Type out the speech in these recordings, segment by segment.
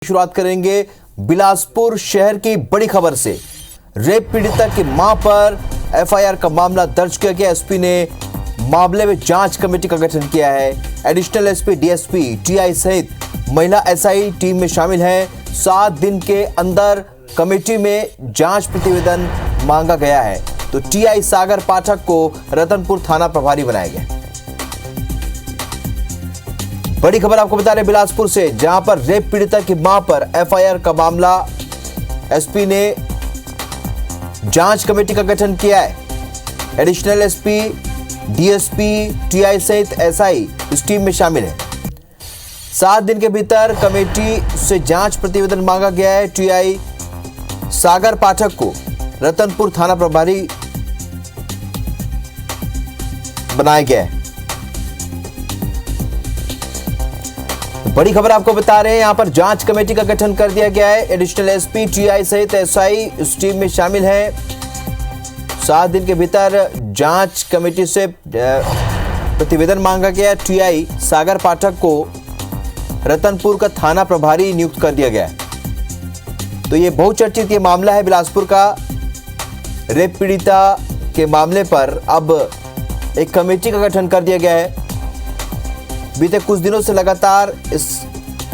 शुरुआत करेंगे बिलासपुर शहर की बड़ी खबर से। रेप पीड़िता की मां पर एफआईआर का मामला दर्ज किया गया। एसपी ने मामले में जांच कमेटी का गठन किया है। एडिशनल एसपी, डीएसपी, टीआई सहित महिला एसआई टीम में शामिल हैं। 7 दिन के अंदर कमेटी में जांच प्रतिवेदन मांगा गया है। तो टीआई सागर पाठक को रतनपुर थाना प्रभारी बनाया गया। बड़ी खबर आपको बता रहे बिलासपुर से, जहां पर रेप पीड़िता की मां पर एफआईआर का मामला, एसपी ने जांच कमेटी का गठन किया है। एडिशनल एसपी, डीएसपी, टीआई सहित एसआई इस टीम में शामिल है। 7 दिन के भीतर कमेटी से जांच प्रतिवेदन मांगा गया है। टीआई सागर पाठक को रतनपुर थाना प्रभारी बनाया गया है। बड़ी खबर आपको बता रहे हैं, यहां पर जांच कमेटी का गठन कर दिया गया है। एडिशनल एसपी, टीआई सहित एसआई इस टीम में शामिल हैं। 7 दिन के भीतर जांच कमेटी से प्रतिवेदन मांगा गया। टीआई सागर पाठक को रतनपुर का थाना प्रभारी नियुक्त कर दिया गया है। तो ये बहुचर्चित ये मामला है बिलासपुर का। रेप पीड़िता के मामले पर अब एक कमेटी का गठन कर दिया गया है। बीते कुछ दिनों से लगातार इस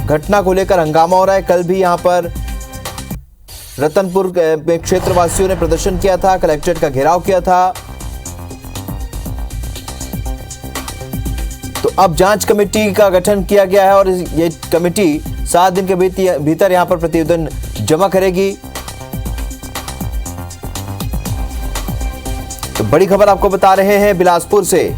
घटना को लेकर हंगामा हो रहा है। कल भी यहां पर रतनपुर में क्षेत्रवासियों ने प्रदर्शन किया था, कलेक्ट्रेट का घेराव किया था। तो अब जांच कमेटी का गठन किया गया है और ये कमेटी 7 दिन के भीतर यहां पर प्रतिवेदन जमा करेगी। तो बड़ी खबर आपको बता रहे हैं बिलासपुर से।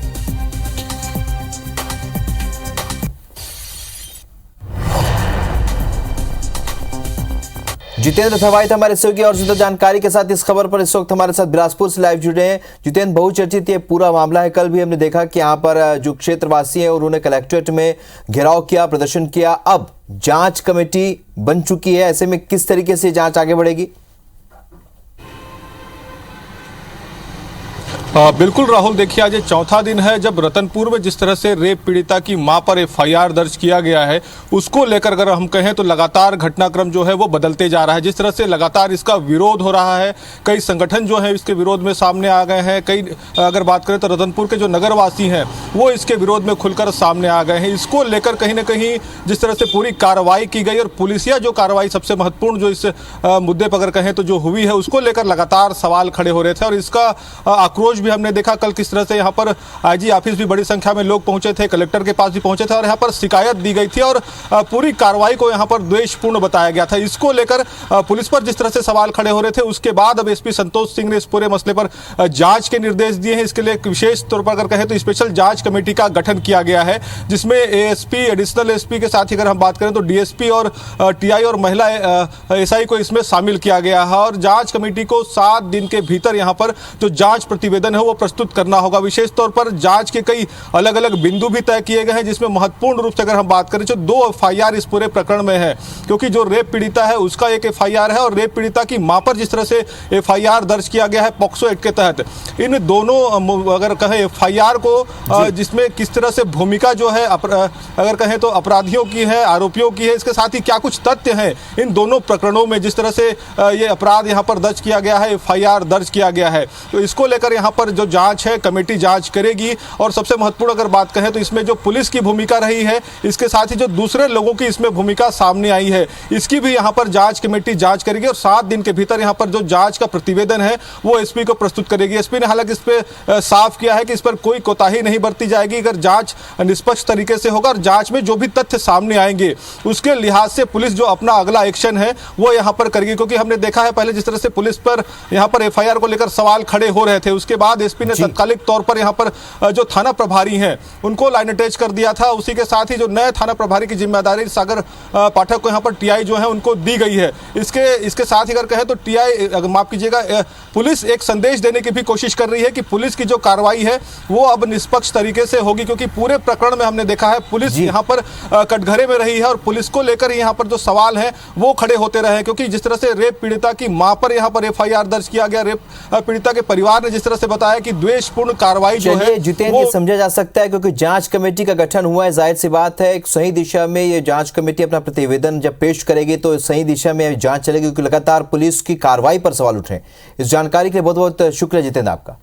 जितेंद्र थवाइत हमारे सहयोगी और ज्यादा जानकारी के साथ इस खबर पर इस वक्त हमारे साथ बिलासपुर से लाइव जुड़े हैं। जितेंद्र, बहुचर्चित ये पूरा मामला है। कल भी हमने देखा कि यहाँ पर जो क्षेत्रवासी हैं उन्होंने कलेक्ट्रेट में घेराव किया, प्रदर्शन किया। अब जांच कमेटी बन चुकी है, ऐसे में किस तरीके से जांच आगे बढ़ेगी? बिल्कुल राहुल, देखिए आज 4था दिन है जब रतनपुर में जिस तरह से रेप पीड़िता की मां पर एफआईआर दर्ज किया गया है, उसको लेकर अगर हम कहें तो लगातार घटनाक्रम जो है वो बदलते जा रहा है। जिस तरह से लगातार इसका विरोध हो रहा है, कई संगठन जो है इसके विरोध में सामने आ गए हैं। कई अगर बात करें तो रतनपुर के जो नगरवासी हैं वो इसके विरोध में खुलकर सामने आ गए हैं। इसको लेकर कहीं ना कहीं जिस तरह से पूरी कार्रवाई की गई और पुलिसिया जो कार्रवाई सबसे महत्वपूर्ण जो इस मुद्दे पर अगर कहें तो जो हुई है, उसको लेकर लगातार सवाल खड़े हो रहे थे। और इसका आक्रोश भी हमने देखा कल किस तरह से यहाँ पर आईजी ऑफिस भी बड़ी संख्या में लोग पहुंचे थे, कलेक्टर के पास भी पहुंचे थे और यहाँ पर शिकायत दी गई थी और पूरी कार्रवाई को यहाँ पर द्वेषपूर्ण बताया गया था। इसको लेकर पुलिस पर जिस तरह से सवाल खड़े हो रहे थे, उसके बाद अब एसपी संतोष सिंह ने इस पूरे मसले पर जांच के निर्देश दिए हैं। इसके लिए विशेष तौर पर अगर कहें तो स्पेशल जांच कमेटी का गठन किया गया है, जिसमें एएसपी, एडिशनल एसपी के साथ ही अगर हम बात करें तो डीएसपी और टीआई और महिला एसआई को इसमें शामिल किया गया है। और जांच कमेटी को 7 दिन के भीतर यहाँ पर जो जांच प्रतिवेदन है वो प्रस्तुत करना होगा। विशेष तौर पर जांच के कई अलग अलग बिंदु भी तय किए गए हैं, जिसमें महत्वपूर्ण रूप से अगर हम बात करें तो 2 एफआईआर इस पूरे प्रकरण में है। क्योंकि जो रेप पीड़िता है उसका एक एफआईआर है और रेप पीड़िता की मां पर जिस तरह से एफआईआर दर्ज किया गया है पॉक्सो एक्ट के तहत, इन दोनों अगर कहें एफआईआर को जिसमें किस तरह से भूमिका जो है अगर कहें तो अपराधियों की है, आरोपियों की है, इसके साथ ही क्या कुछ तथ्य हैं इन दोनों प्रकरणों में, जिस तरह से ये अपराध यहाँ पर दर्ज किया गया है, एफआईआर दर्ज किया गया है। तो इसको लेकर यहाँ पर जो जांच है कमेटी जांच करेगी। और सबसे महत्वपूर्ण अगर बात कहें तो इसमें जो पुलिस की भूमिका रही है, इसके साथ ही जो दूसरे लोगों की इसमें भूमिका सामने आई है, इसकी भी यहाँ पर जांच कमेटी जांच करेगी। और 7 दिन के भीतर यहाँ पर जो जांच का प्रतिवेदन है वो एसपी को प्रस्तुत करेगी। एसपी ने हालांकि इस पर साफ किया है कि इस पर कोई कोताही नहीं बरती जाएगी। अगर जांच निष्पक्ष तरीके से होगा और जांच में जो भी तथ्य सामने आएंगे उसके लिहाज से पुलिस जो अपना अगला एक्शन है वो यहाँ पर करेगी। क्योंकि हमने देखा है पहले जिस तरह से पुलिस पर यहाँ पर एफआईआर को लेकर सवाल खड़े हो रहे थे, उसके बाद एसपी ने तत्कालिक तौर पर यहाँ पर जो थाना प्रभारी हैं उनको लाइन अटैच कर दिया था। उसी के साथ ही जो नए थाना प्रभारी की जिम्मेदारी सागर पाठक को यहाँ पर टीआई जो है उनको दी गई है। इसके साथ ही अगर कहें तो टीआई, माफ कीजिएगा, पुलिस एक संदेश देने की भी कोशिश कर रही है कि पुलिस की जो कार्रवाई है वो अब निष्पक्ष तरीके से होगी। क्योंकि पूरे प्रकरण में हमने देखा है पुलिस यहाँ पर कटघरे में रही है और पुलिस को लेकर यहाँ पर जो सवाल है वो खड़े होते रहे। क्योंकि जिस तरह से रेप पीड़िता की मां पर यहाँ पर एफआईआर दर्ज किया गया, रेप पीड़िता के परिवार ने जिस तरह से बताया कि द्वेषपूर्ण कार्रवाई जो है चलिए जितेंद्र, ये समझा जा सकता है क्योंकि जांच कमेटी का गठन हुआ है, जाहिर सी बात है एक सही दिशा में ये जांच कमेटी अपना प्रतिवेदन जब पेश करेगी तो सही दिशा में जांच चलेगी, क्योंकि लगातार पुलिस की कार्रवाई पर सवाल उठ रहे हैं। इस जानकारी के लिए बहुत बहुत शुक्रिया जितेंद्र आपका।